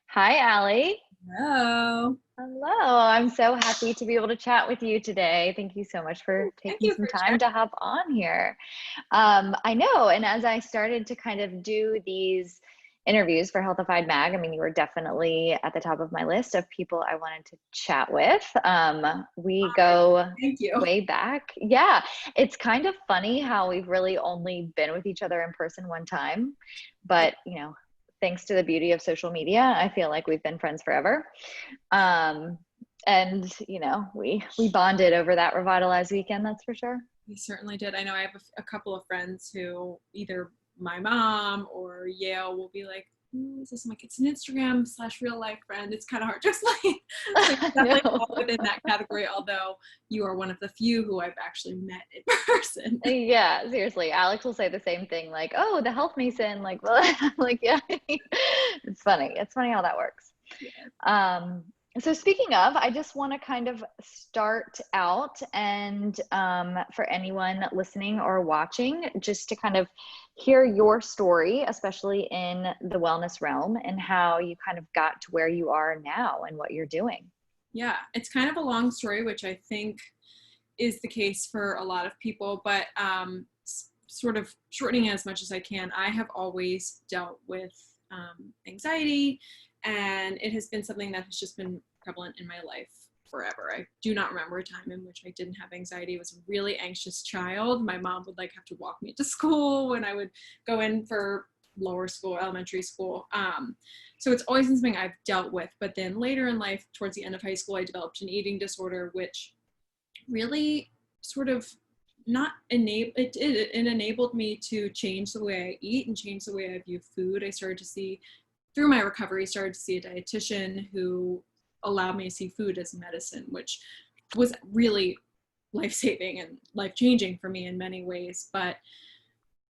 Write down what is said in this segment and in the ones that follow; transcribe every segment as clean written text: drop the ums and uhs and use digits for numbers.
Hi, Allie. Hello. Hello. I'm so happy to be able to chat with you today. Thank you so much for Thank taking you some for time sharing. to hop on here. I know, and as I started to kind of do these interviews for Healthified Mag, I mean, you were definitely at the top of my list of people I wanted to chat with. We go Thank you. way back. Yeah, it's kind of funny how we've really only been with each other in person one time, Yeah. but thanks to the beauty of social media, I feel like we've been friends forever. Um, and we bonded over that revitalized weekend, that's for sure. We certainly did. I know I have a couple of friends who either my mom or Yale will be like, "Who is this?" I'm like, "It's an Instagram slash real life friend." It's kind of hard to explain. So you definitely No. fall within that category, although you are one of the few who I've actually met in person. Yeah, seriously. Alex will say the same thing, like, "Oh, the health mason," like, well, I'm like, yeah. It's funny. It's funny how that works. Yeah. Um, so speaking of, I just want to kind of start out and for anyone listening or watching, just to kind of hear your story, especially in the wellness realm and how you kind of got to where you are now and what you're doing. Yeah, it's kind of a long story, which I think is the case for a lot of people, but sort of shortening it as much as I can, I have always dealt with anxiety, and it has been something that has just been prevalent in my life forever. I do not remember a time in which I didn't have anxiety. I was a really anxious child. My mom would have to walk me to school when I would go in for lower school, elementary school. So it's always been something I've dealt with. But then later in life, towards the end of high school, I developed an eating disorder, which really sort of not enable it enabled me to change the way I eat and change the way I view food. I started to see through my recovery, started to see a dietitian who allowed me to see food as medicine, which was really life-saving and life-changing for me in many ways. But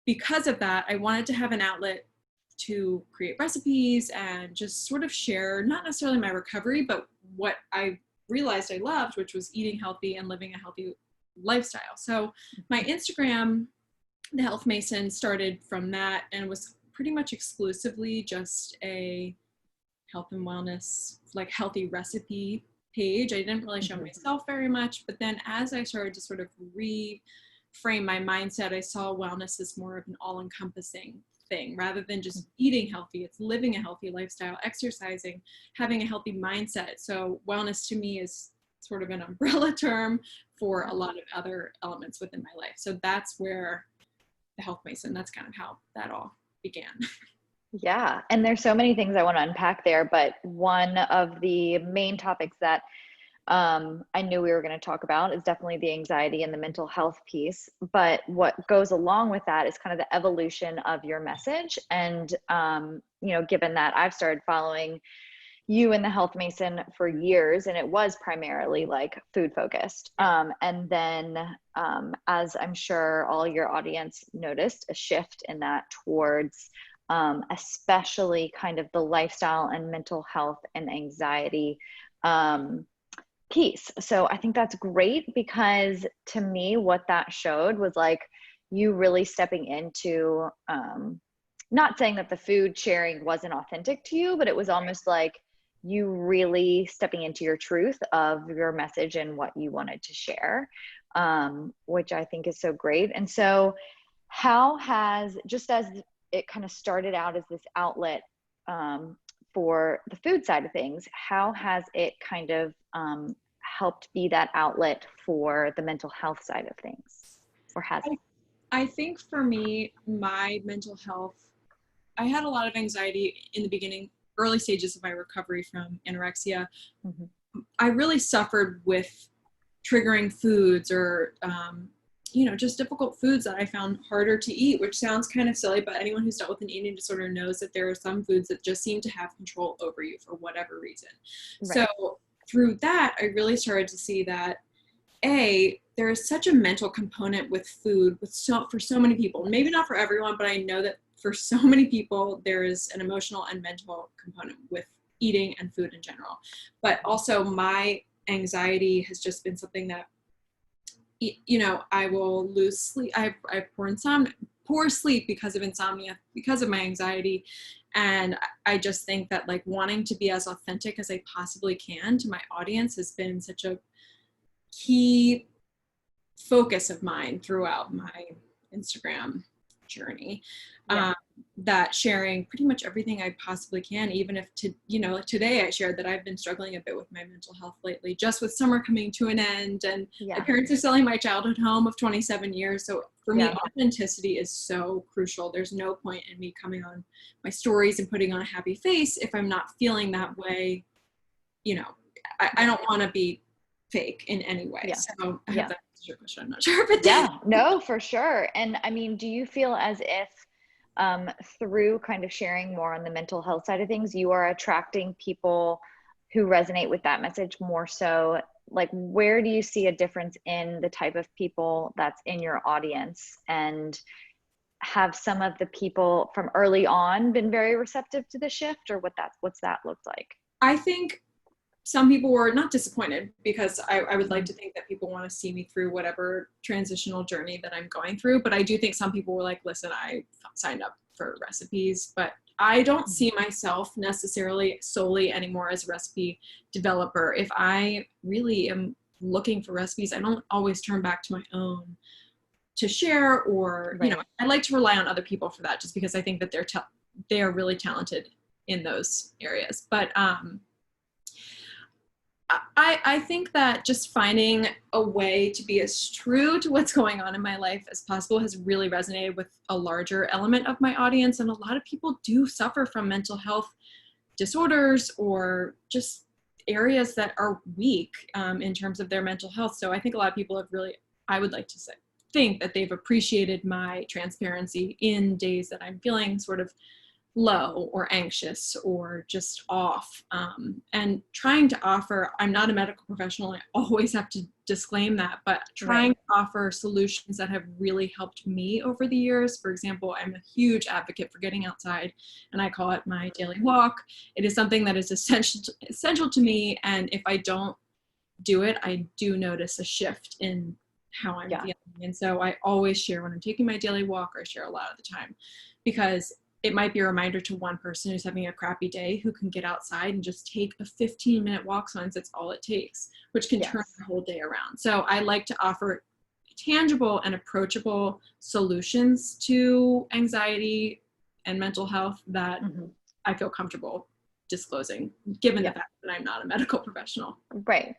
because of that, I wanted to have an outlet to create recipes and just sort of share not necessarily my recovery, but what I realized I loved, which was eating healthy and living a healthy lifestyle. So my Instagram, The Health Mason, started from that and was pretty much exclusively just a health and wellness, like healthy recipe page. I didn't really show Mhm. myself very much, but then as I started to sort of reframe my mindset, I saw wellness as more of an all-encompassing thing rather than just eating healthy. It's living a healthy lifestyle, exercising, having a healthy mindset. So wellness to me is sort of an umbrella term for a lot of other elements within my life. So that's where the Health Mason, that's kind of how that all began. Yeah, and there's so many things I want to unpack there, but one of the main topics that I knew we were going to talk about is definitely the anxiety and the mental health piece. But what goes along with that is kind of the evolution of your message. And, given that I've started following you and the Health Mason for years, and it was primarily like food focused. Yeah. And then, as I'm sure all your audience noticed, a shift in that towards especially kind of the lifestyle and mental health and anxiety piece. So I think that's great because to me, what that showed was like you really stepping into, not saying that the food sharing wasn't authentic to you, but it was almost like you really stepping into your truth of your message and what you wanted to share, which I think is so great. And so, how has, just as it kind of started out as this outlet for the food side of things, how has it kind of helped be that outlet for the mental health side of things? Or has it? I think for me, my mental health, I had a lot of anxiety in the beginning, early stages of my recovery from anorexia. Mhm. I really suffered with triggering foods or, just difficult foods that I found harder to eat, which sounds kind of silly, but anyone who's dealt with an eating disorder knows that there are some foods that just seem to have control over you for whatever reason. So Right. through that, I really started to see that there is such a mental component with food for so many people. Maybe not for everyone, but I know that for so many people there is an emotional and mental component with eating and food in general. But also my anxiety has just been something that I will lose sleep. I have poor poor sleep because of insomnia, because of my anxiety. And I just think that like wanting to be as authentic as I possibly can to my audience has been such a key focus of mine throughout my Instagram journey. Yeah. That sharing pretty much everything I possibly can, even if like today I shared that I've been struggling a bit with my mental health lately, just with summer coming to an end, and my parents are selling my childhood home of 27 years. So for me, authenticity is so crucial. There's no point in me coming on my stories and putting on a happy face if I'm not feeling that way. I don't want to be fake in any way. So I hope that answers your question. I'm not sure if it did. No, for sure. And I mean, do you feel as if through kind of sharing more on the mental health side of things, you are attracting people who resonate with that message more so? Like, where do you see a difference in the type of people that's in your audience? And have some of the people from early on been very receptive to the shift, or what's that looked like? I think some people were not disappointed, because I would like to think that people want to see me through whatever transitional journey that I'm going through. But I do think some people were like, listen, I signed up for recipes, but I don't see myself necessarily solely anymore as a recipe developer. If I really am looking for recipes, I don't always turn back to my own to share, or, I like to rely on other people for that, just because I think that they are really talented in those areas. But, I think that just finding a way to be as true to what's going on in my life as possible has really resonated with a larger element of my audience. And a lot of people do suffer from mental health disorders, or just areas that are weak in terms of their mental health. So I think a lot of people have really, I would like to think that they've appreciated my transparency in days that I'm feeling sort of low or anxious or just off, and trying to offer, I'm not a medical professional, I always have to disclaim that, but trying to offer solutions that have really helped me over the years. For example, I'm a huge advocate for getting outside, and I call it my daily walk. It is something that is essential to me, and if I don't do it, I do notice a shift in how I'm feeling. And so I always share when I'm taking my daily walk, or I share a lot of the time, because it might be a reminder to one person who's having a crappy day, who can get outside and just take a 15-minute walk. Sometimes that's all it takes, which can turn the whole day around. So I like to offer tangible and approachable solutions to anxiety and mental health that I feel comfortable disclosing, given the fact that I'm not a medical professional. Right.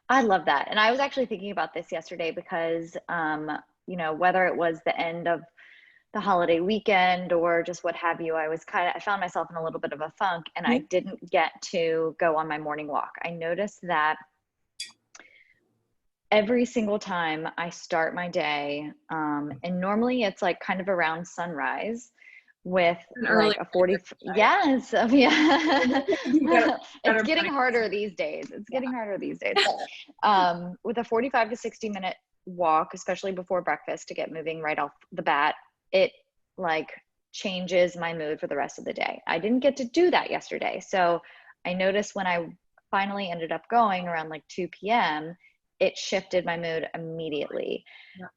I love that. And I was actually thinking about this yesterday because, whether it was the end of the holiday weekend or just what have you, I found myself in a little bit of a funk, and I didn't get to go on my morning walk. I noticed that every single time I start my day, and normally it's like kind of around sunrise, with like a 40, it's getting harder these days. With a 45 to 60 minute walk, especially before breakfast, to get moving right off the bat, it like changes my mood for the rest of the day. I didn't get to do that yesterday. So I noticed when I finally ended up going around like 2 p.m., it shifted my mood immediately.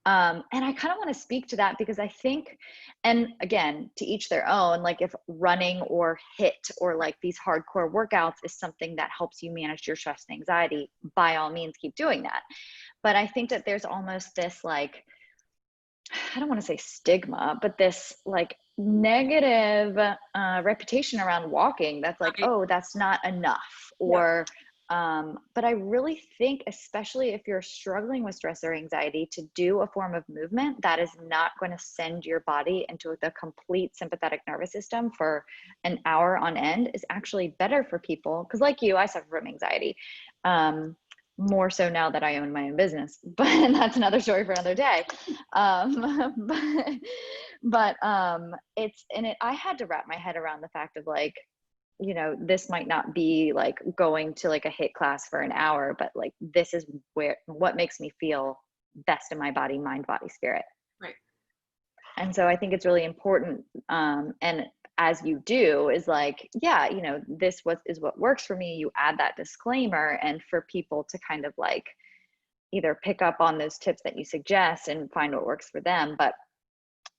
And I kind of want to speak to that, because I think, and again, to each their own, like if running or HIIT or like these hardcore workouts is something that helps you manage your stress and anxiety, by all means, keep doing that. But I think that there's almost this like, I don't want to say stigma, but this like negative reputation around walking that's like, oh, that's not enough. Or, but I really think, especially if you're struggling with stress or anxiety, to do a form of movement that is not going to send your body into the complete sympathetic nervous system for an hour on end is actually better for people. Because like you, I suffer from anxiety. More so now that I own my own business, but that's another story for another day. I had to wrap my head around the fact of like, this might not be like going to like a HIIT class for an hour, but like, this is what makes me feel best in my body, mind, body, spirit. Right. And so I think it's really important. And as you do is like, this is what works for me. You add that disclaimer, and for people to kind of like either pick up on those tips that you suggest and find what works for them. But,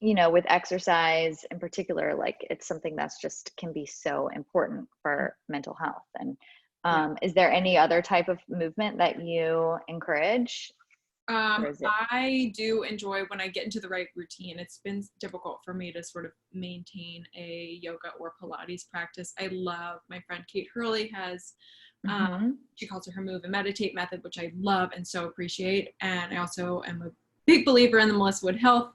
you know, with exercise in particular, like it's something that's just can be so important for mental health. And Yeah. is there any other type of movement that you encourage? Or is it? I do enjoy when I get into the right routine. It's been difficult for me to sort of maintain a yoga or Pilates practice. I love, my friend Kate Hurley has, Mhm. she calls it her move and meditate method, which I love and so appreciate. And I also am a big believer in the Melissa Wood Health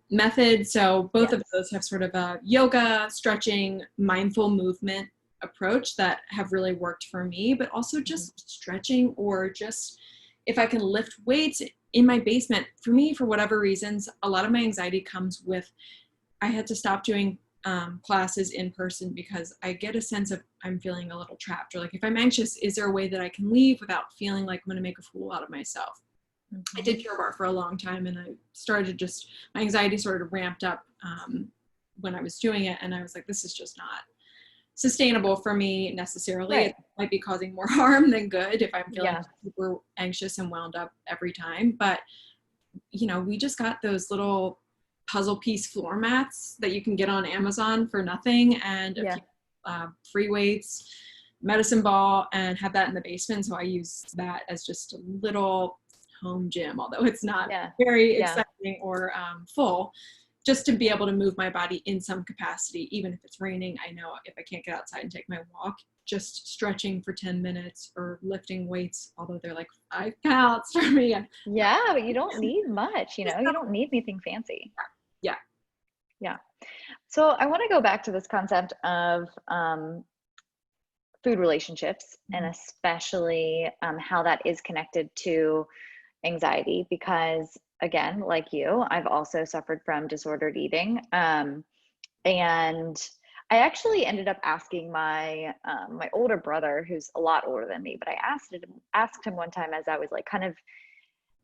method. So both of Yes. those have sort of a yoga, stretching, mindful movement approach that have really worked for me, but also Mhm. just stretching, or just if I can lift weights in my basement. For me, for whatever reasons, a lot of my anxiety comes with, I had to stop doing classes in person because I get a sense of I'm feeling a little trapped, or like if I'm anxious, is there a way that I can leave without feeling like I'm going to make a fool out of myself? I did Mhm. Pure Barre for a long time, and I started just, my anxiety sort of ramped up when I was doing it, and I was like, this is just not sustainable for me necessarily. It Right. might be causing more harm than good if I'm feeling Yeah. super anxious and wound up every time. But you know, we just got those little puzzle piece floor mats that you can get on Amazon for nothing, and a Yeah. few free weights, medicine ball, and have that in the basement. So I use that as just a little home gym, although it's not Yeah. very Yeah. exciting or full, just to be able to move my body in some capacity. Even if it's raining, I know if I can't get outside and take my walk, just stretching for 10 minutes or lifting weights, although they're like 5 pounds for me. Yeah, but you don't need much, you know, you don't need anything fancy. Yeah. Yeah. So I want to go back to this concept of food relationships, and Mhm. especially how that is connected to anxiety, because again, like you, I've also suffered from disordered eating. And I actually ended up asking my older brother, who's a lot older than me, but I asked him one time as I was like kind of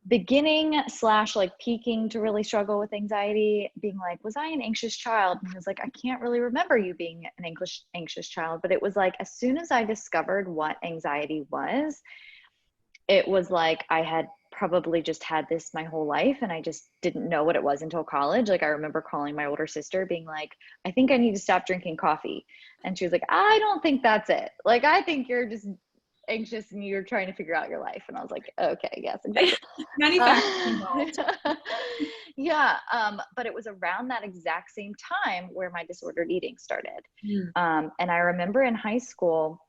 beginning slash like peaking to really struggle with anxiety, being like, was I an anxious child? And he was like, I can't really remember you being an anxious child, but it was like as soon as I discovered what anxiety was, it was like I had probably just had this my whole life and I just didn't know what it was until college. Like I remember calling my older sister being like, I think I need to stop drinking coffee. And she was like, I don't think that's it. Like I think you're just anxious and you're trying to figure out your life. And I was like, okay, yes, exactly. Many factors involved. Uh, yeah. But it was around that exact same time where my disordered eating started. Mm. And I remember in high school,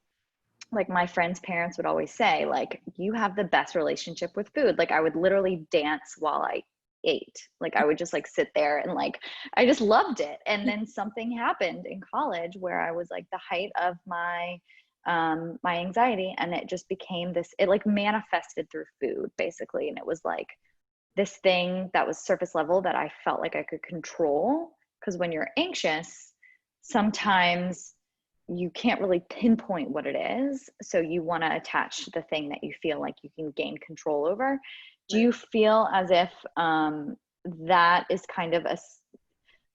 like my friends' parents would always say, like, you have the best relationship with food. Like I would literally dance while I ate. Like I would just like sit there and like I just loved it. And then something happened in college where I was like the height of my anxiety, and it just became this, it like manifested through food basically. And it was like this thing that was surface level that I felt like I could control. Because when you're anxious, sometimes you can't really pinpoint what it is. So you want to attach to the thing that you feel like you can gain control over. Do Right. you feel as if that is kind of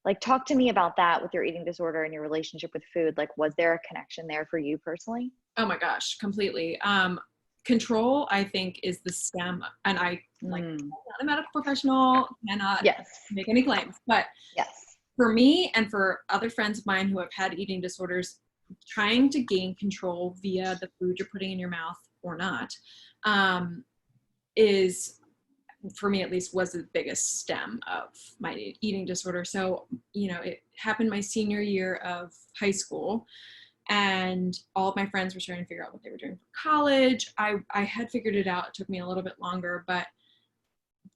like, talk to me about that with your eating disorder and your relationship with food? Like, was there a connection there for you personally? Oh my gosh, completely. Control, I think, is the stem, and I like, Mm. I'm not a medical professional, cannot Yes. make any claims, but Yes. for me and for other friends of mine who have had eating disorders, trying to gain control via the food you're putting in your mouth or not, is, for me at least, was the biggest stem of my eating disorder. So, you know, it happened my senior year of high school, and all of my friends were trying to figure out what they were doing for college. I had figured it out. It took me a little bit longer, but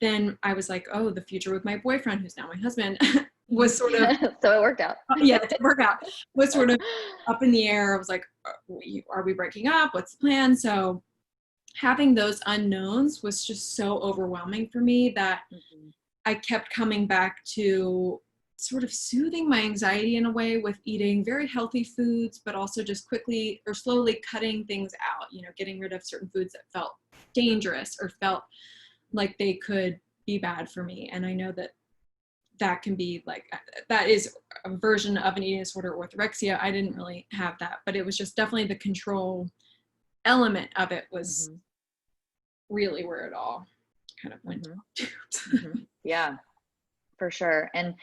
then I was like, oh, the future with my boyfriend, who's now my husband, was sort of, So it worked out. yeah, it didn't work out, was sort of up in the air. I was like, are we breaking up? What's the plan? So having those unknowns was just so overwhelming for me that Mhm. I kept coming back to sort of soothing my anxiety in a way with eating very healthy foods, but also just quickly or slowly cutting things out, you know, getting rid of certain foods that felt dangerous or felt like they could be bad for me. And I know that that can be like, that is a version of an eating disorder, orthorexia. I didn't really have that, but it was just definitely the control element of it was Mhm. really where it all kind of went Mhm. to. Mhm. Yeah. for sure. And,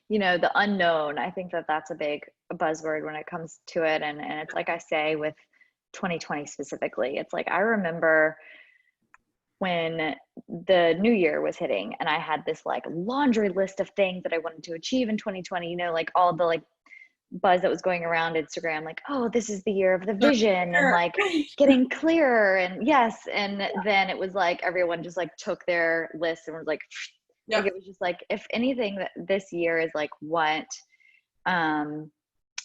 you know, the unknown, I think that that's a big buzzword when it comes to it. And it's like I say with 2020 specifically, it's like, I remember when the new year was hitting and I had this like laundry list of things that I wanted to achieve in 2020, you know, like all the like buzz that was going around Instagram, like, oh, this is the year of the vision and Sure. like getting clearer. And yes. And then it was like everyone just like took their list and was like Yep. it was just like, if anything, that this year is like what um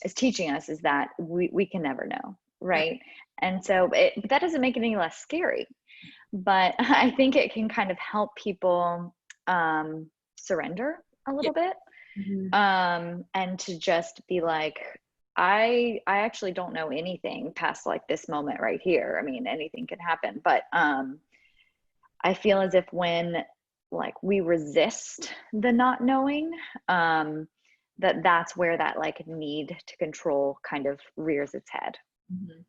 is teaching us is that we can never know. Right. Right. And so but that doesn't make it any less scary. But I think it can kind of help people surrender a Yeah. little bit, Mhm. and to just be like, I actually don't know anything past like this moment right here. I mean, anything can happen, but I feel as if when like we resist the not knowing, um, that's where that like need to control kind of rears its head. Mhm.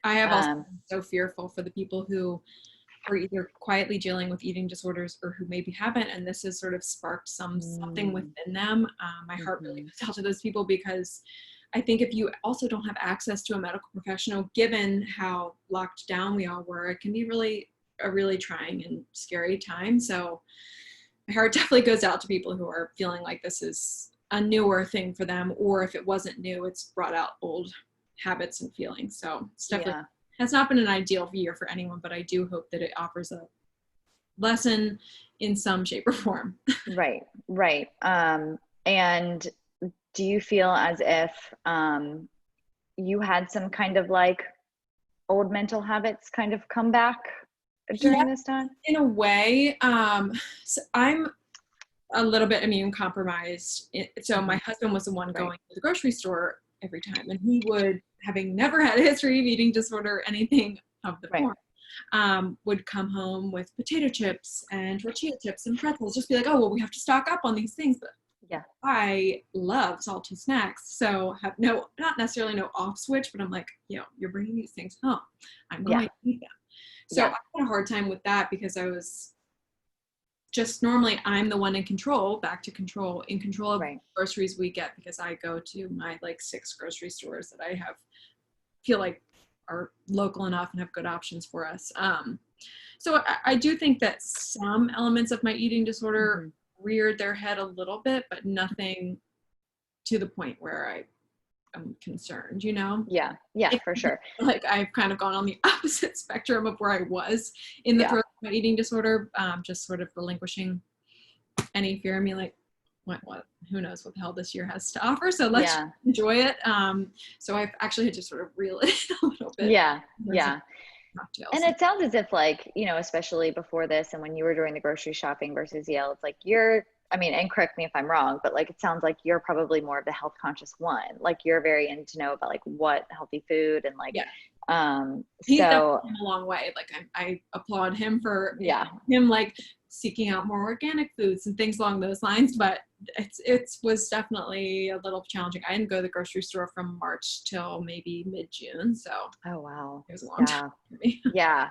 I have also Um, been so fearful for the people who are either quietly dealing with eating disorders or who maybe haven't, and this has sort of sparked something mm, within them. My heart really mhm. goes out to those people because I think if you also don't have access to a medical professional, given how locked down we all were, it can be really a really trying and scary time. So my heart definitely goes out to people who are feeling like this is a newer thing for them, or if it wasn't new, it's brought out old habits and feelings. So it's definitely Yeah. has not been an ideal year for anyone, but I do hope that it offers a lesson in some shape or form. Right, right. And do you feel as if you had some kind of like old mental habits kind of come back Yeah, during this time? in a way. So I'm a little bit immune compromised. So my Hmm. husband was the one Right, going to the grocery store every time, and he would, having never had a history of eating disorder, or anything of the right. form, would come home with potato chips and tortilla chips and pretzels. Just be like, oh well, we have to stock up on these things. But Yeah, I love salty snacks, so have no, not necessarily no off switch, but I'm like, you're bringing these things home. I'm yeah, going to eat them. So I yeah. had a hard time with that because I was just normally I'm the one in control, back to control, in control of Right. groceries we get because I go to my like 6 grocery stores that I have feel like are local enough and have good options for us. So I do think that some elements of my eating disorder Hmm. reared their head a little bit, but nothing to the point where I am concerned, you know? Yeah, yeah, I for feel sure. like I've kind of gone on the opposite spectrum of where I was in the Yeah, throes of my eating disorder, just sort of relinquishing any fear in me, like what who knows what the hell this year has to offer, so let's yeah, enjoy it. So I've actually had to sort of reel it in a little bit yeah, in terms of yeah. And cocktails. it sounds as if like, you know, especially before this and when you were doing the grocery shopping versus Yale, it's like you're, I mean, and correct me if I'm wrong, but like it sounds like you're probably more of the health conscious one. Like you're very into know about like what healthy food and like Yeah, he's definitely so come a long way. Like I applaud him for yeah. him like seeking out more organic foods and things along those lines, but it was definitely a little challenging. I didn't go to the grocery store from March till maybe mid-June, so Oh wow. it was a long time Yeah. for me. Yeah.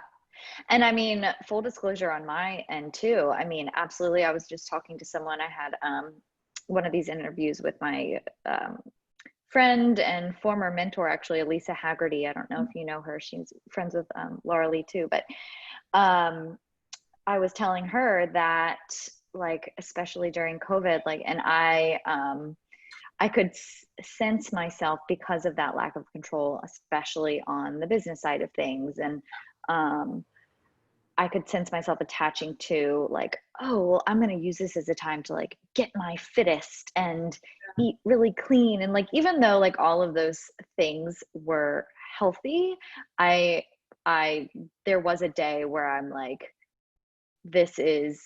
And I mean, full disclosure on my end too. I mean, absolutely. I was just talking to someone. I had one of these interviews with my friend and former mentor, actually, Elisa Haggerty. I don't know if you know her. She's friends with Laura Lee too. But um, I was telling her that, like, especially during COVID, like, and I could sense myself because of that lack of control, especially on the business side of things, and um, I could sense myself attaching to like, oh, well, I'm going to use this as a time to like get my fittest and eat really clean. And like, even though like all of those things were healthy, I, I, there was a day where I'm like, this is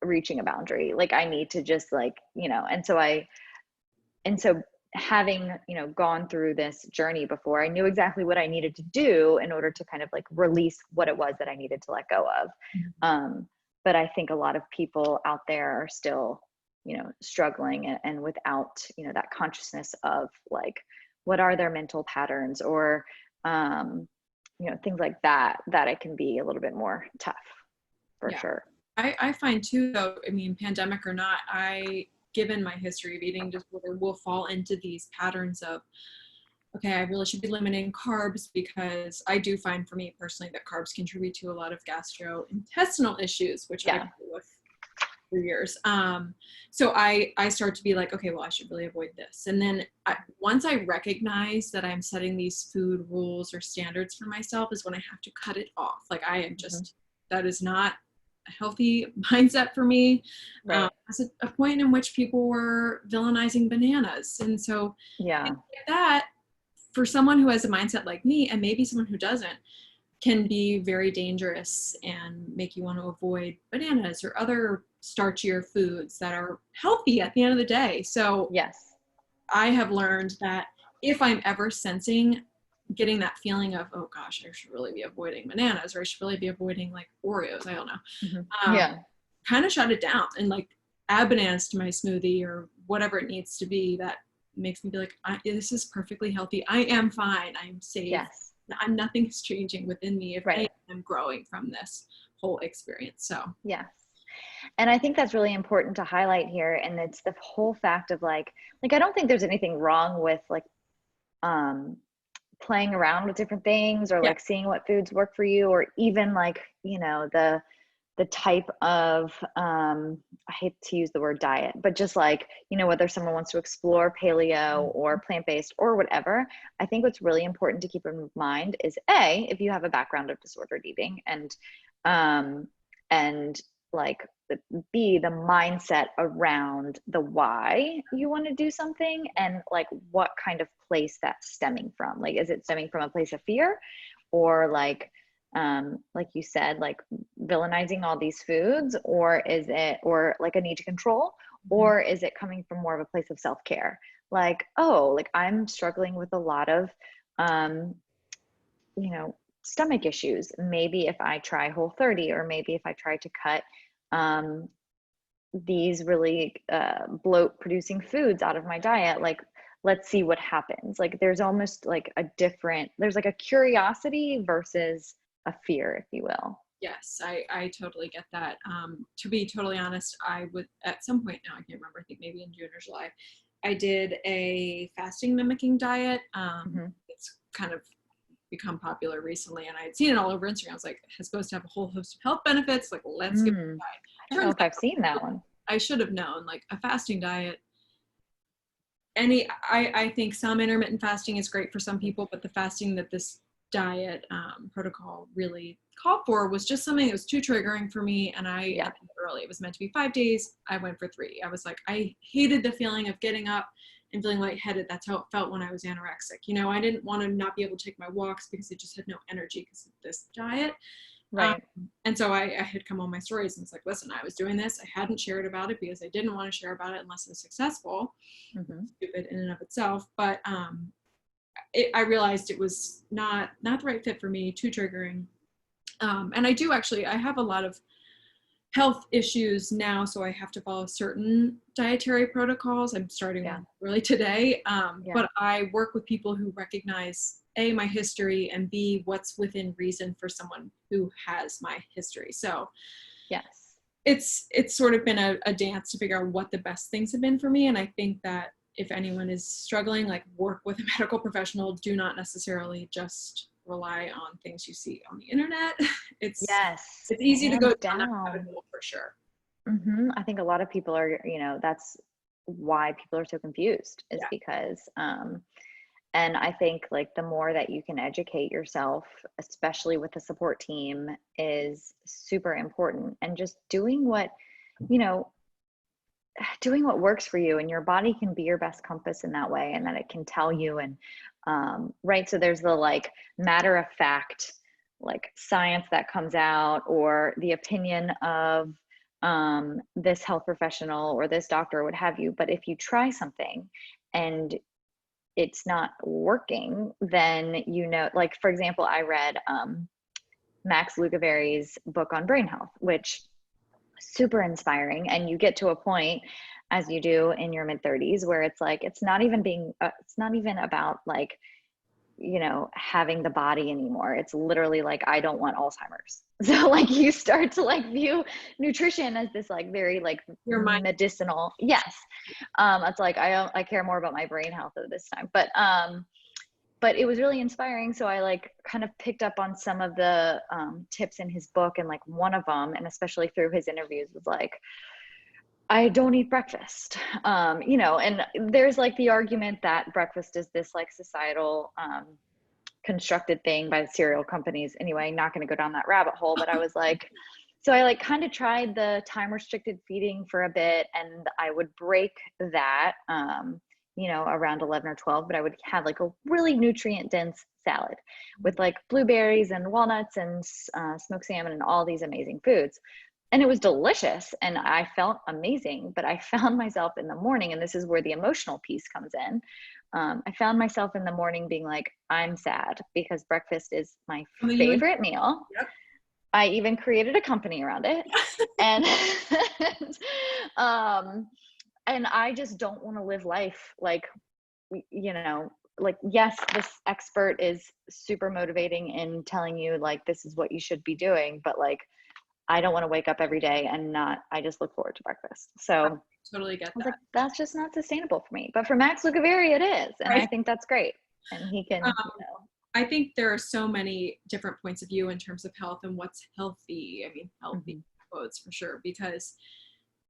reaching a boundary. Like, I need to just like, you know, and so having, you know, gone through this journey before, I knew exactly what I needed to do in order to kind of like release what it was that I needed to let go of. But I think a lot of people out there are still, you know, struggling and without, you know, that consciousness of like what are their mental patterns, or you know, things like that, that it can be a little bit more tough for Yeah. sure. I find too, though, I mean, pandemic or not, given my history of eating disorder, will fall into these patterns of, okay, I really should be limiting carbs, because I do find for me personally that carbs contribute to a lot of gastrointestinal issues, which I've dealt with for years. So I start to be like, okay, well, I should really avoid this. And then once I recognize that I'm setting these food rules or standards for myself is when I have to cut it off. Like I am just, that is not a healthy mindset for me. Right. There's a point in which people were villainizing bananas. And so Yeah. like that, for someone who has a mindset like me, and maybe someone who doesn't, can be very dangerous and make you want to avoid bananas or other starchier foods that are healthy at the end of the day. So Yes. I have learned that if I'm ever sensing getting that feeling of, oh gosh, I should really be avoiding bananas, or I should really be avoiding like Oreos, I don't know. Yeah. Kind of shut it down and like add bananas to my smoothie or whatever it needs to be that makes me be like, this is perfectly healthy. I am fine. I'm safe. Yes. Nothing's changing within me if Right. I'm growing from this whole experience. So Yes. And I think that's really important to highlight here. And it's the whole fact of like, I don't think there's anything wrong with like, playing around with different things or yeah, like seeing what foods work for you, or even like, the type of, I hate to use the word diet, but just like, whether someone wants to explore paleo or plant-based or whatever. I think what's really important to keep in mind is if you have a background of disordered eating, and like B, the mindset around the why you want to do something, and like what kind of place that's stemming from. Like, is it stemming from a place of fear, or like you said, like villainizing all these foods, or is it, or like a need to control, or is it coming from more of a place of self-care? Like, oh, like I'm struggling with a lot of, you know, stomach issues. Maybe if I try Whole30, or maybe if I try to cut these really bloat producing foods out of my diet, like let's see what happens. Like there's almost like there's like a curiosity versus a fear, if you will. yes, I totally get that. To be totally honest, I would at some point now, I can't remember, I think maybe in June or July, I did a fasting mimicking diet. It's kind of become popular recently, and I had seen it all over Instagram. I was like, it's supposed to have a whole host of health benefits. Like, let's give it a try. I don't know if I've seen that one. I should have known, like a fasting diet. I think some intermittent fasting is great for some people, but the fasting that this diet protocol really called for was just something that was too triggering for me. And I ended early. It was meant to be 5 days. I went for 3. I was like, I hated the feeling of getting up and feeling lightheaded. That's how it felt when I was anorexic. I didn't want to not be able to take my walks because I just had no energy because of this diet. Right. And so I had come on my stories and was like, listen, I was doing this. I hadn't shared about it because I didn't want to share about it unless it was successful. Stupid in and of itself. But I realized it was not the right fit for me, too triggering. And I have a lot of health issues now, so I have to follow certain dietary protocols. I'm starting one really today. But I work with people who recognize A, my history, and B, what's within reason for someone who has my history. So yes, it's sort of been a dance to figure out what the best things have been for me. And I think that if anyone is struggling, like work with a medical professional. Do not necessarily just rely on things you see on the internet. It's easy to go down that rabbit hole for sure. I think a lot of people are, that's why people are so confused, is because, and I think like the more that you can educate yourself, especially with a support team, is super important. And just doing what works for you, and your body can be your best compass in that way, and that it can tell you. And right, so there's the like matter of fact, like science that comes out, or the opinion of this health professional or this doctor or what have you. But if you try something and it's not working, then like for example, I read Max Lugaveri's book on brain health, which super inspiring. And you get to a point, as you do in your mid 30s, where it's like it's not even about like having the body anymore. It's literally like, I don't want Alzheimer's. So like you start to like view nutrition as this like very like Your mind. medicinal. Yes. It's like, I care more about my brain health at this time, but it was really inspiring. So I like kind of picked up on some of the tips in his book, and like one of them, and especially through his interviews, was like, I don't eat breakfast. And there's like the argument that breakfast is this like societal constructed thing by the cereal companies. Anyway, not going to go down that rabbit hole, but I was like, so I like kind of tried the time restricted feeding for a bit, and I would break that, around 11 or 12, but I would have like a really nutrient dense salad with like blueberries and walnuts and smoked salmon and all these amazing foods. And it was delicious and I felt amazing, but I found myself in the morning, and this is where the emotional piece comes in. I found myself in the morning being like, I'm sad because breakfast is my favorite meal. Yep. I even created a company around it. and and I just don't want to live life like, like, yes, this expert is super motivating in telling you like, this is what you should be doing, but like, I don't want to wake up every day and I just look forward to breakfast. So I totally get that. Like, that's just not sustainable for me. But for Max Lucaveri, it is. And right. I think that's great. And he can, I think there are so many different points of view in terms of health and what's healthy. I mean, healthy quotes for sure, because,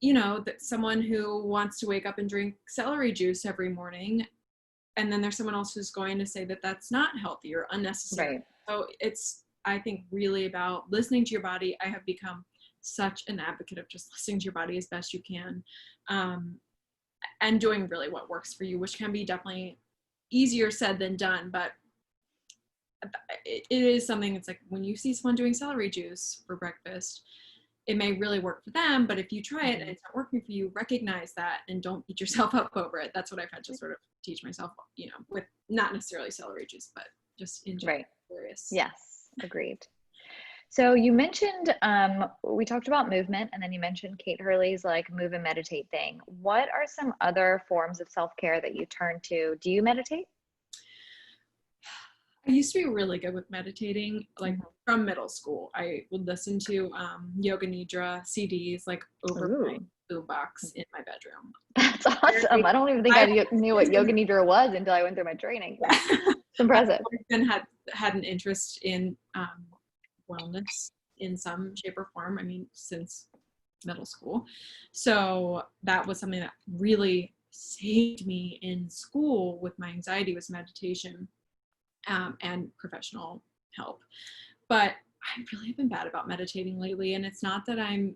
that someone who wants to wake up and drink celery juice every morning, and then there's someone else who's going to say that that's not healthy or unnecessary. Right. So it's, I think, really about listening to your body. I have become such an advocate of just listening to your body as best you can, and doing really what works for you, which can be definitely easier said than done. But it is something. It's like when you see someone doing celery juice for breakfast, it may really work for them, but if you try it and it's not working for you, recognize that and don't beat yourself up over it. That's what I've had to sort of teach myself, with not necessarily celery juice, but just in general. Right. Yes, agreed. So you mentioned, we talked about movement, and then you mentioned Kate Hurley's like move and meditate thing. What are some other forms of self-care that you turn to? Do you meditate? I used to be really good with meditating, like from middle school. I would listen to Yoga Nidra CDs like over my boombox in my bedroom. That's awesome. I don't even think I knew what Yoga Nidra was until I went through my training. It's impressive. I've had an interest in wellness in some shape or form, since middle school. So that was something that really saved me in school with my anxiety, was meditation. And professional help. But I really have been bad about meditating lately. And it's not that I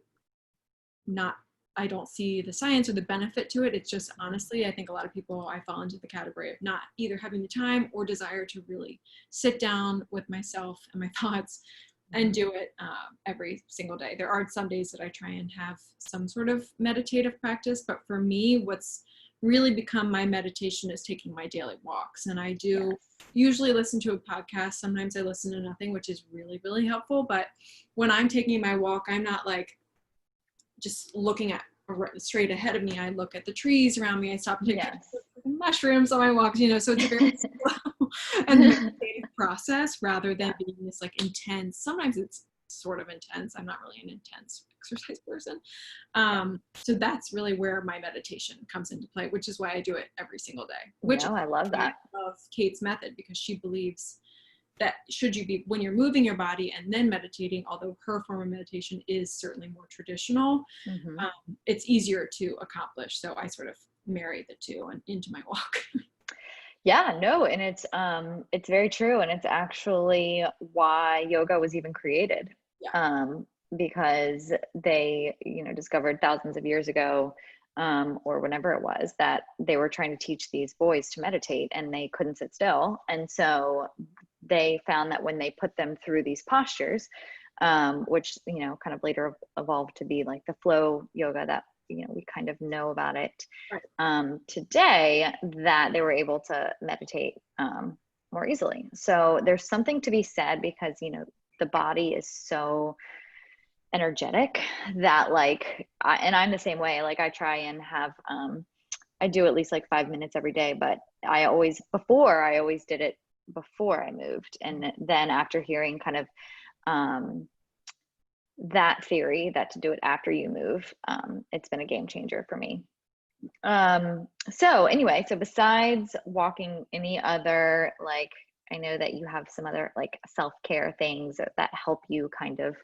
don't see the science or the benefit to it. It's just, honestly, I think a lot of people, I fall into the category of not either having the time or desire to really sit down with myself and my thoughts and do it every single day. There are some days that I try and have some sort of meditative practice, but for me, what's really become my meditation is taking my daily walks. And I do usually listen to a podcast. Sometimes I listen to nothing, which is really, really helpful. But when I'm taking my walk, I'm not like just looking at straight ahead of me. I look at the trees around me. I stop and take mushrooms on my walks, so it's a very slow and meditative process rather than being this like intense. Sometimes it's sort of intense. I'm not really an intense exercise person. So that's really where my meditation comes into play, which is why I do it every single day. Which I love that. I love Kate's method, because she believes that when you're moving your body and then meditating, although her form of meditation is certainly more traditional, it's easier to accomplish. So I sort of marry the two and into my walk. Yeah, no, and it's very true, and it's actually why yoga was even created. Because they, discovered thousands of years ago, or whenever it was, that they were trying to teach these boys to meditate and they couldn't sit still. And so they found that when they put them through these postures, which, kind of later evolved to be like the flow yoga that, we kind of know about it today, that they were able to meditate more easily. So there's something to be said, because, the body is so energetic that and I'm the same way. Like I try and have, I do at least like 5 minutes every day, but I always did it before I moved. And then after hearing kind of that theory that to do it after you move, it's been a game changer for me. So anyway, so besides walking, any other, like, I know that you have some other like self-care things that help you kind of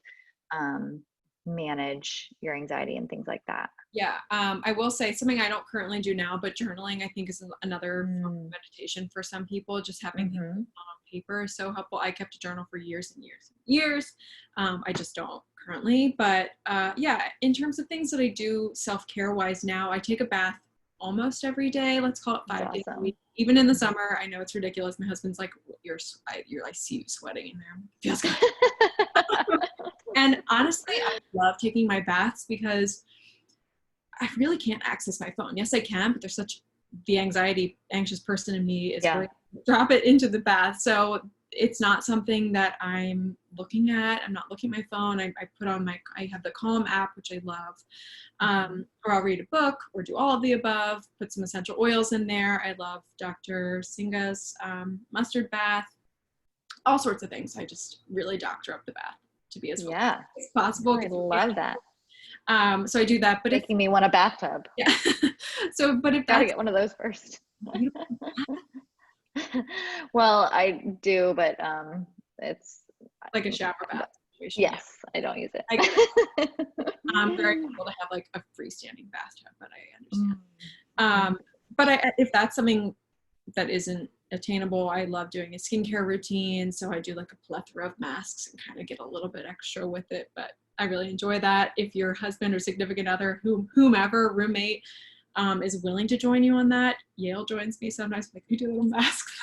manage your anxiety and things like that. Yeah, I will say something I don't currently do now, but journaling I think is another form of meditation for some people. Just having things on paper is so helpful. I kept a journal for years and years and years. I just don't currently, but yeah, in terms of things that I do self-care wise now, I take a bath almost every day. Let's call it 5 days a week. Even in the summer, I know it's ridiculous. My husband's like, I see you sweating in there. Feels good. And honestly, I love taking my baths because I really can't access my phone. Yes, I can, but there's the anxious person in me is very drop it into the bath. So it's not something that I'm looking at. I'm not looking at my phone. I have the Calm app, which I love. Or I'll read a book or do all of the above, put some essential oils in there. I love Dr. Singa's mustard bath, all sorts of things. I just really doctor up the bath to be as as possible. I love that. So I do that, but making me want a bathtub. Yeah. So, but if gotta get one of those first. Well, I do, but it's like a shower bath situation. Yes, I don't use it. I'm very cool to have like a freestanding bathtub, but I understand. But if that's something that isn't attainable, I love doing a skincare routine. So I do like a plethora of masks and kind of get a little bit extra with it, but I really enjoy that. If your husband or significant other, whomever, roommate, is willing to join you on that, Yale joins me sometimes. Like, we do little masks.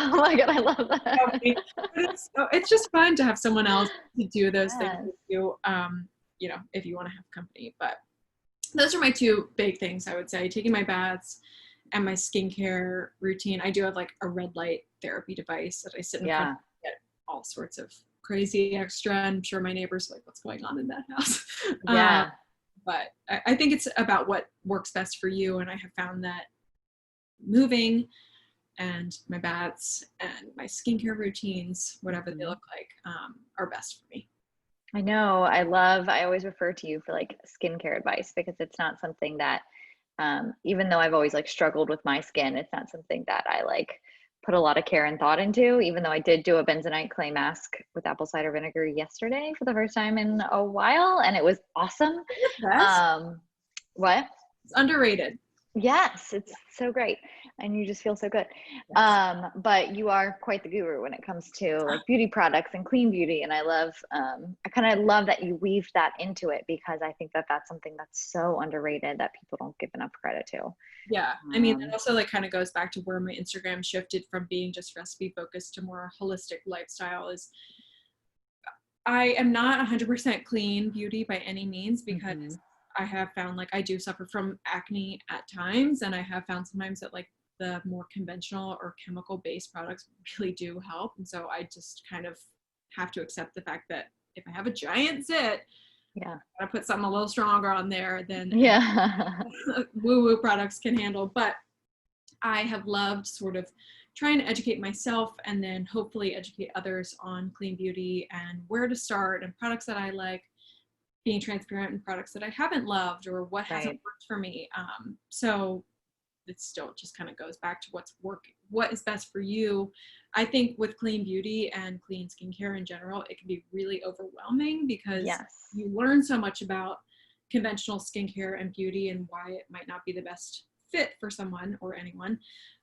Oh my God, I love that. It's just fun to have someone else to do those things with you, you know, if you want to have company. But those are my two big things, I would say, taking my baths and my skincare routine. I do have like a red light therapy device that I sit in front of and get all sorts of crazy extra. I'm sure my neighbors are like, what's going on in that house? But I think it's about what works best for you. And I have found that moving and my baths and my skincare routines, whatever they look like, are best for me. I know. I always refer to you for like skincare advice because it's not something that, even though I've always like struggled with my skin, it's not something that I like put a lot of care and thought into, even though I did do a bentonite clay mask with apple cider vinegar yesterday for the first time in a while. And it was awesome. What? It's underrated. Yes, it's so great. And you just feel so good. Yes. But you are quite the guru when it comes to like beauty products and clean beauty. And I kind of love that you weave that into it because I think that that's something that's so underrated that people don't give enough credit to. Yeah. I mean, that also like kind of goes back to where my Instagram shifted from being just recipe focused to more holistic lifestyle. Is I am not 100% clean beauty by any means because I have found like I do suffer from acne at times, and I have found sometimes that like the more conventional or chemical based products really do help. And so I just kind of have to accept the fact that if I have a giant zit, I put something a little stronger on there than woo-woo products can handle. But I have loved sort of trying to educate myself and then hopefully educate others on clean beauty and where to start and products that I like, being transparent in products that I haven't loved or what hasn't worked for me. So it still just kind of goes back to what's working, what is best for you. I think with clean beauty and clean skincare in general, it can be really overwhelming because you learn so much about conventional skincare and beauty and why it might not be the best fit for someone or anyone.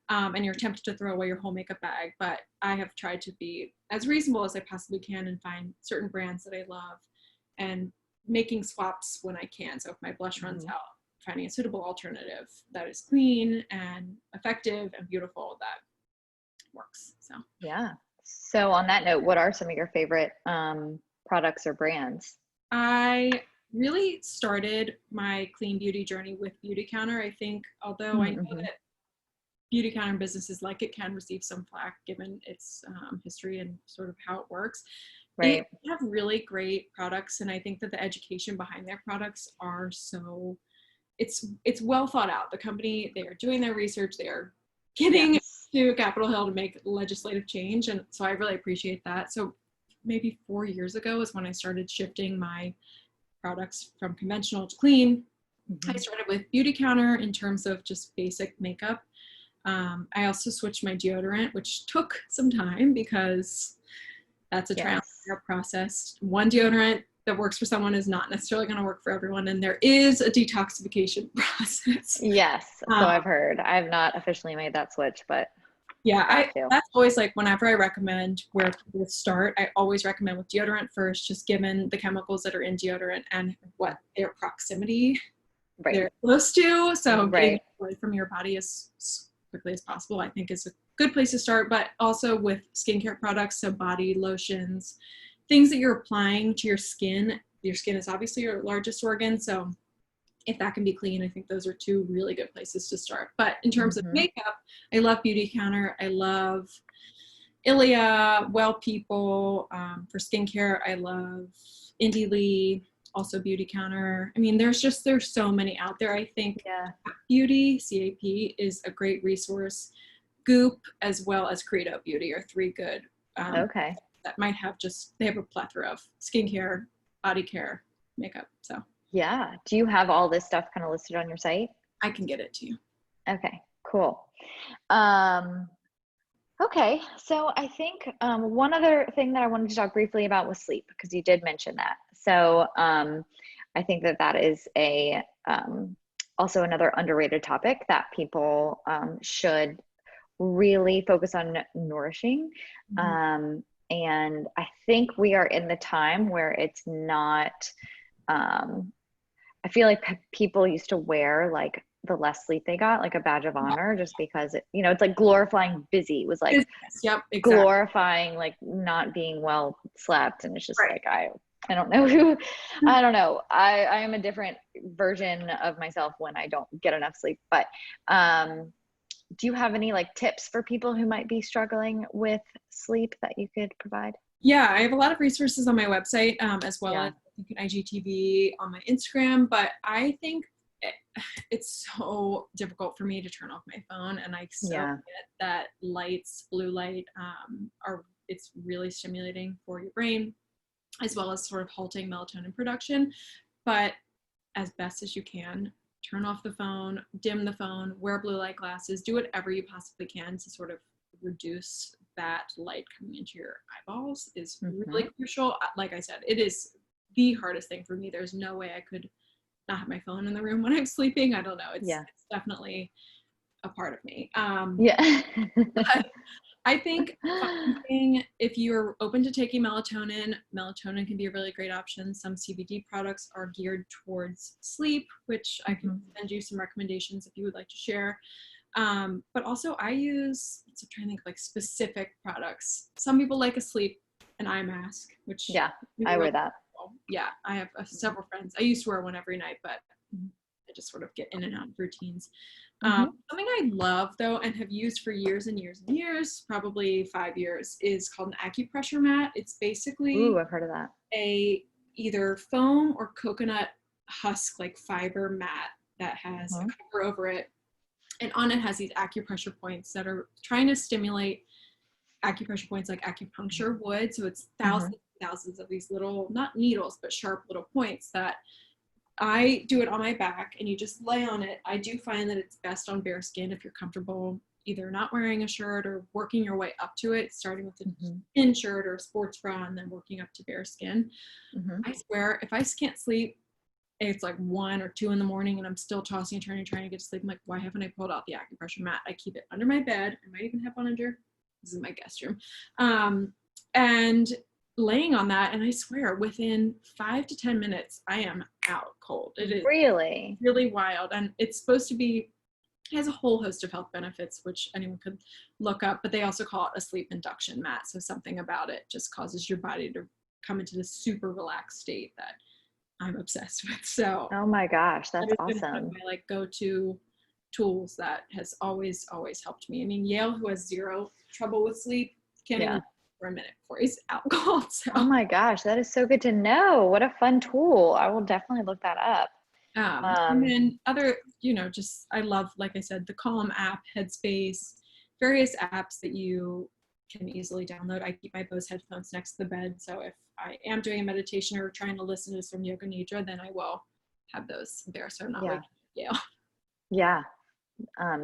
And you're tempted to throw away your whole makeup bag. But I have tried to be as reasonable as I possibly can and find certain brands that I love and making swaps when I can. So if my blush runs out, finding a suitable alternative that is clean and effective and beautiful that works. So on that note, what are some of your favorite products or brands? I really started my clean beauty journey with Beautycounter. I think although I know that Beautycounter businesses like it can receive some flack given its history and sort of how it works. They have really great products, and I think that the education behind their products are so it's well thought out. The company, they are doing their research, they are getting Yes. to Capitol Hill to make legislative change. And so I really appreciate that. So maybe 4 years ago is when I started shifting my products from conventional to clean. I started with Beautycounter in terms of just basic makeup. I also switched my deodorant, which took some time because that's a trial and Yes. error process. One deodorant that works for someone is not necessarily going to work for everyone, and there is a detoxification process. Yes. So Um, I've heard. I've not officially made that switch, but yeah, got to. that's always like whenever I recommend where people start, I always recommend with deodorant first, just given the chemicals that are in deodorant and what their proximity Right. they're close to. So getting Right. it away from your body as quickly as possible, I think, is a good place to start. But also with skincare products, so body lotions, things that you're applying to your skin. Your skin is obviously your largest organ, so if that can be clean, I think those are two really good places to start. But in terms of makeup, I love Beautycounter. I love Ilia, Well People. For skincare, I love Indie Lee, also Beautycounter. I mean, there's so many out there. I think Yeah. Beauty, CAP, is a great resource. Goop as well as Credo Beauty are three good Okay. that might have they have a plethora of skincare, body care, makeup. So Yeah. Do you have all this stuff kind of listed on your site? I can get it to you. Okay, cool. Um, okay, so I think one other thing that I wanted to talk briefly about was sleep, because you did mention that. So I think that that is a also another underrated topic that people should really focus on nourishing. And I think we are in the time where it's not, I feel like people used to wear like the less sleep they got, like a badge of honor, just because it, it's like glorifying busy. It was like Yep, exactly. glorifying like not being well slept. And it's just Right. like, I don't know who, I don't know. I am a different version of myself when I don't get enough sleep. But do you have any like tips for people who might be struggling with sleep that you could provide? Yeah, I have a lot of resources on my website, as well Yeah. as I think an IGTV on my Instagram. But I think it's so difficult for me to turn off my phone, and I so Yeah. get that blue light, it's really stimulating for your brain, as well as sort of halting melatonin production. But as best as you can, turn off the phone, dim the phone, wear blue light glasses, do whatever you possibly can to sort of reduce that light coming into your eyeballs is really crucial. Like I said, it is the hardest thing for me. There's no way I could not have my phone in the room when I'm sleeping. I don't know. It's definitely a part of me. Yeah. But I think finding, if you're open to taking melatonin can be a really great option. Some CBD products are geared towards sleep, which I can send you some recommendations if you would like to share. But also I use, I'm trying to think of like specific products. Some people like a sleep and eye mask, which I wear that. Yeah, I have several friends. I used to wear one every night, but I just sort of get in and out of routines. Something I love though, and have used for years and years and years, probably 5 years, is called an acupressure mat. It's basically Ooh, I've heard of that. a either foam or coconut husk like fiber mat that has a cover over it, and on it has these acupressure points that are trying to stimulate acupressure points like acupuncture would. So it's thousands of these little, not needles, but sharp little points that I do it on my back, and you just lay on it. I do find that it's best on bare skin if you're comfortable either not wearing a shirt or working your way up to it, starting with a thin shirt or a sports bra and then working up to bare skin. I swear, if I can't sleep, it's like 1 or 2 in the morning and I'm still tossing and turning, trying to get to sleep. I'm like, why haven't I pulled out the acupressure mat? I keep it under my bed. I might even have one under, this is my guest room. And laying on that, and I swear within 5 to 10 minutes, I am out cold. It is really wild. And it's supposed to be, it has a whole host of health benefits, which anyone could look up, but they also call it a sleep induction mat. So something about it just causes your body to come into this super relaxed state that I'm obsessed with. So oh my gosh, that's that has been one of awesome. my like go-to tools that has always helped me. I mean, Yale, who has zero trouble with sleep, can't even for a minute before he's out cold. So. Oh my gosh, that is so good to know. What a fun tool. I will definitely look that up. And then other, just I love, like I said, the Calm app, Headspace. various apps that you can easily download. I keep my Bose headphones next to the bed, so if I am doing a meditation or trying to listen to some yoga nidra, then I will have those there, so I'm not waking up. Yeah.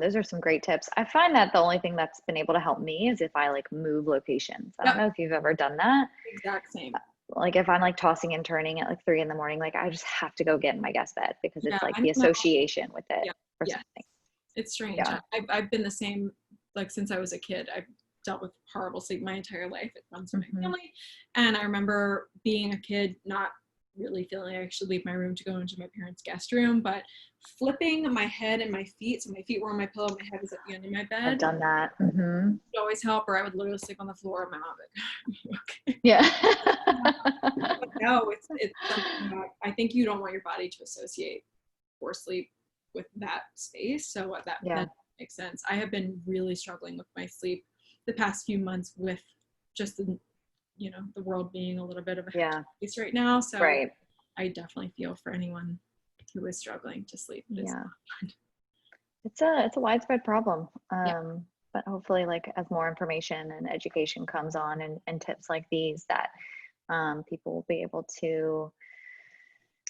Those are some great tips. I find that the only thing that's been able to help me is if I like move locations. I don't know if you've ever done that. Exact same. Like if I'm like tossing and turning at like 3 a.m, like I just have to go get in my guest bed because it's like the association with it or something. It's strange. I've been the same, like since I was a kid. I've dealt with horrible sleep my entire life. It runs in my family. And I remember being a kid, not really feeling like I should leave my room to go into my parents' guest room, but flipping my head and my feet, so my feet were on my pillow, my head was at the end of my bed. I've done that. It would always help, or I would literally sleep on the floor. My mom would okay. Yeah. No, it's something that I think you don't want your body to associate poor sleep with that space. So that makes sense. I have been really struggling with my sleep the past few months with just the world being a little bit of a place right now. So I definitely feel for anyone who is struggling to sleep. It's a widespread problem. But hopefully like as more information and education comes on and tips like these that people will be able to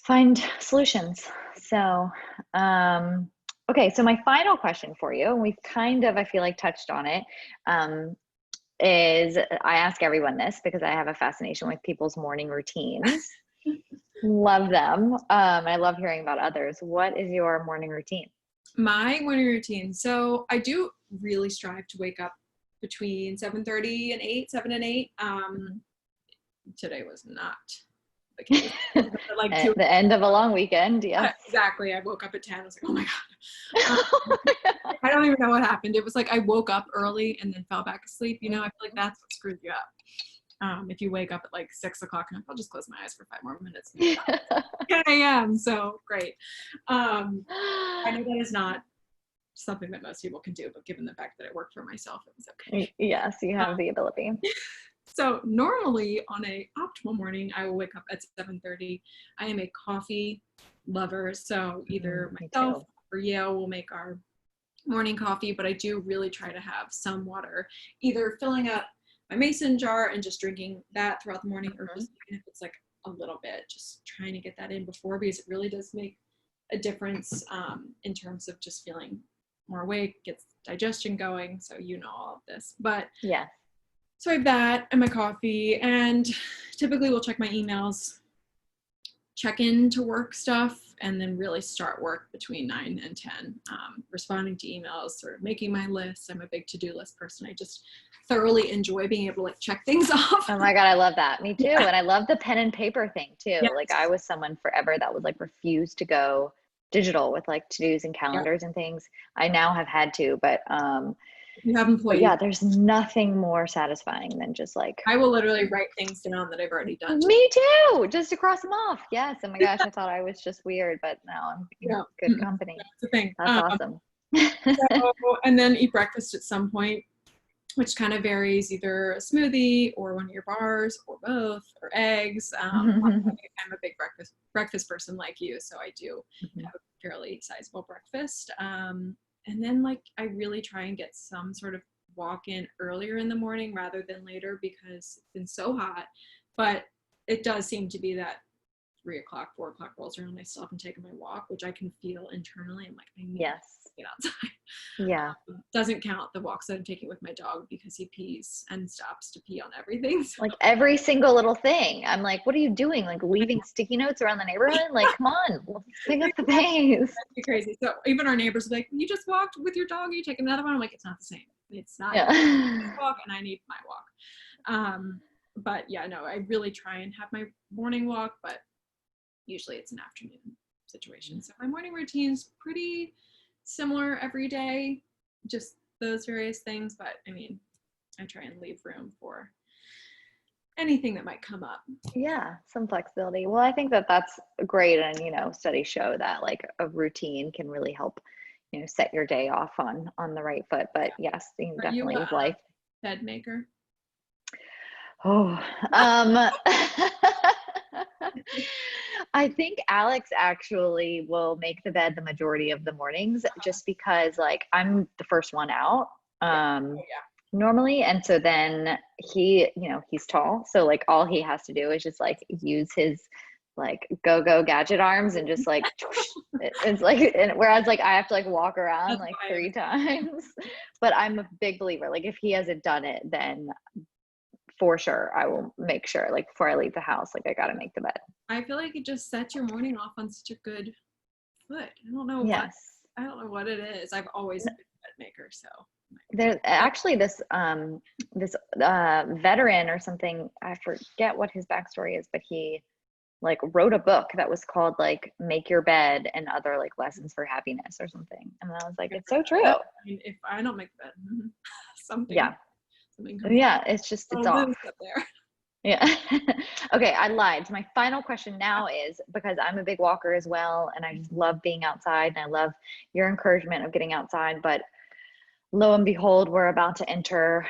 find solutions. So, okay. So my final question for you, and we've kind of, I feel like touched on it, is I ask everyone this because I have a fascination with people's morning routines. Love them. I love hearing about others. What is your morning routine? My morning routine. So I do really strive to wake up between 7:30 and 8, 7 and 8. Today was not the case. Like the end of a long weekend. Yeah. Exactly. I woke up at 10. I was like, oh my God. I don't even know what happened. It was like I woke up early and then fell back asleep. I feel like that's what screws you up. If you wake up at like 6 o'clock and I'll just close my eyes for 5 more minutes. 10 a.m. So great. I know that is not something that most people can do, but given the fact that I work for myself, it was okay. Yes, you have the ability. So normally on a optimal morning, I will wake up at 7:30. I am a coffee lover. So either myself or Yale will make our morning coffee, but I do really try to have some water, either filling up my mason jar and just drinking that throughout the morning, or just even if it's like a little bit, just trying to get that in before, because it really does make a difference in terms of just feeling more awake, gets digestion going. So all of this, but so I have that and my coffee, and typically we'll check my emails, check into work stuff, and then really start work between 9 and 10, responding to emails, sort of making my lists. I'm a big to-do list person. I just thoroughly enjoy being able to like check things off. Oh my God, I love that. Me too. Yeah. And I love the pen and paper thing too. Yes. Like I was someone forever that would like refuse to go digital with like to-dos and calendars and things. I now have had to, but you have employees. Yeah, there's nothing more satisfying than just like I will literally write things down that I've already done. Me too, just to cross them off. Yes. Oh my gosh, I thought I was just weird, but now I'm good company. That's the thing. That's awesome. And then eat breakfast at some point, which kind of varies, either a smoothie or one of your bars or both, or eggs. I'm a big breakfast person like you, so I do have a fairly sizable breakfast. And then like I really try and get some sort of walk in earlier in the morning rather than later, because it's been so hot. But it does seem to be that 3 o'clock, 4 o'clock rolls around, I still haven't taken my walk, which I can feel internally. I'm like, I need to get outside. Yeah. Doesn't count the walks that I'm taking with my dog, because he pees and stops to pee on everything. So. Like every single little thing. I'm like, what are you doing? Like leaving sticky notes around the neighborhood? Like, come on, let's pick up the pace. That'd crazy. So even our neighbors are like, you just walked with your dog, you take another one? I'm like, it's not the same. It's not a walk, and I need my walk. But yeah, no, I really try and have my morning walk, but usually it's an afternoon situation. So my morning routine's pretty similar every day, just those various things. But I mean, I try and leave room for anything that might come up. Yeah, some flexibility. Well, I think that that's great. And, studies show that like a routine can really help, set your day off on the right foot. But yes, definitely with life. Bed maker? Oh, I think Alex actually will make the bed the majority of the mornings, just because like I'm the first one out. normally. And so then he, he's tall. So like all he has to do is just like use his like go gadget arms and just like it's like, and whereas like I have to like walk around like 3 times. But I'm a big believer, like if he hasn't done it, then for sure I will make sure, like before I leave the house, like I gotta make the bed. I feel like it just sets your morning off on such a good foot. I don't know what it is. I've always been a bed maker, so there's actually this veteran or something, I forget what his backstory is, but he like wrote a book that was called like Make Your Bed and Other like Lessons for Happiness or something. And I was like, it's so true. I mean, if I don't make the bed, something it's just it's off up there. Yeah. Okay, I lied. So my final question now is, because I'm a big walker as well, and I just love being outside, and I love your encouragement of getting outside, but lo and behold, we're about to enter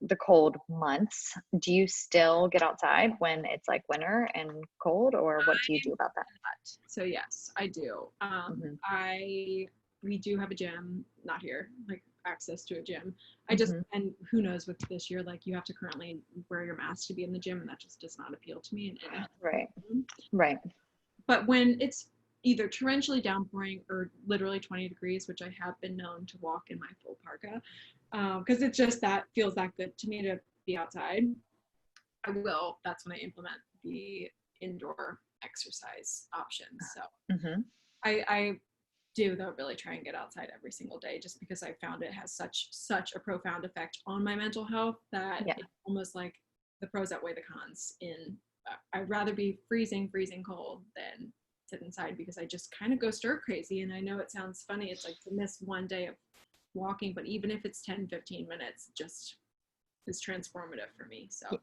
the cold months. Do you still get outside when it's like winter and cold, or what do you do about that? So yes, I do. We do have a gym, not here, like access to a gym. I just, and who knows with this year, like you have to currently wear your mask to be in the gym, and that just does not appeal to me in any. Right. But when it's either torrentially downpouring or literally 20 degrees, which I have been known to walk in my full parka, because it's just that feels that good to me to be outside. That's when I implement the indoor exercise options. So I do though really try and get outside every single day, just because I found it has such a profound effect on my mental health that it's almost like the pros outweigh the cons. I'd rather be freezing cold than sit inside, because I just kind of go stir crazy. And I know it sounds funny, it's like to miss one day of walking, but even if it's 10-15 minutes, just is transformative for me. So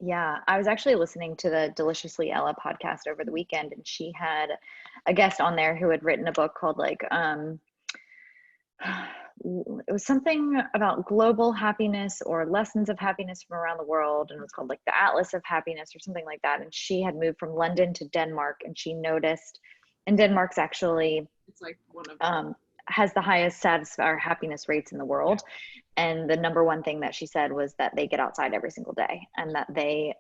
yeah, I was actually listening to the Deliciously Ella podcast over the weekend, and she had a guest on there who had written a book called like it was something about global happiness or lessons of happiness from around the world, and it was called like the Atlas of Happiness or something like that. And she had moved from London to Denmark, and she noticed, and Denmark's actually it's like one of has the highest happiness rates in the world. And the number one thing that she said was that they get outside every single day, and that they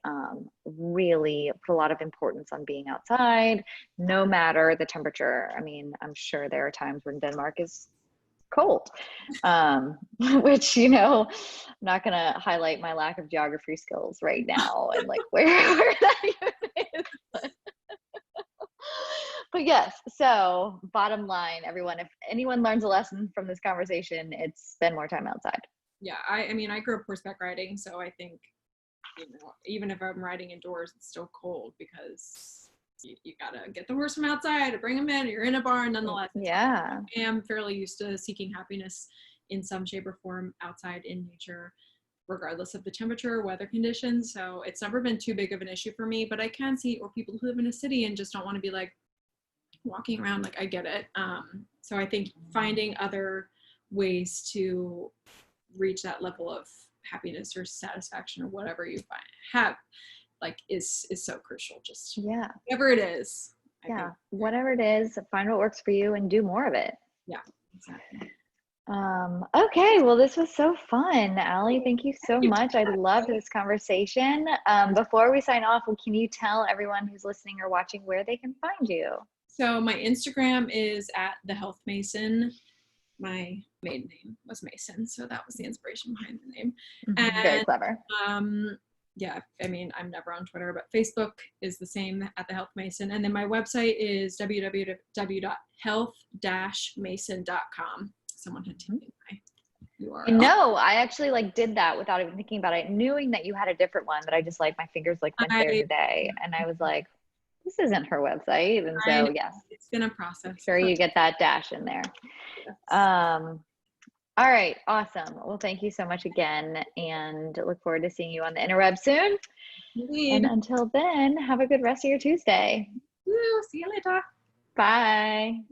really put a lot of importance on being outside, no matter the temperature. I mean, I'm sure there are times when Denmark is cold, which, I'm not going to highlight my lack of geography skills right now and like where that even is. But yes, so bottom line, everyone, if anyone learns a lesson from this conversation, it's spend more time outside. Yeah, I mean, I grew up horseback riding, so I think, even if I'm riding indoors, it's still cold, because you gotta get the horse from outside to bring him in. You're in a barn, nonetheless. Yeah, I am fairly used to seeking happiness in some shape or form outside in nature, regardless of the temperature or weather conditions. So it's never been too big of an issue for me. But I can see, or people who live in a city and just don't want to be like walking around, like I get it. So I think finding other ways to reach that level of happiness or satisfaction or whatever you have like is so crucial. Just whatever it is. Whatever it is, find what works for you and do more of it. Yeah, exactly. Okay, well, this was so fun, Allie. Thank you so much. I loved this conversation. Before we sign off, can you tell everyone who's listening or watching where they can find you? So my Instagram is @thehealthmason. My maiden name was Mason, so that was the inspiration behind the name. And, very clever. Yeah, I mean, I'm never on Twitter, but Facebook is the same, @thehealthmason. And then my website is www.health-mason.com. Someone had taken my URL. No, I actually like did that without even thinking about it, knowing that you had a different one, that I just like my fingers like went there today, and I was like, this isn't her website. And so yes, it's been a process. Make sure you get that dash in there. Yes. All right, awesome. Well, thank you so much again, and look forward to seeing you on the interweb soon. Indeed. And until then, have a good rest of your Tuesday. Woo, see you later. Bye.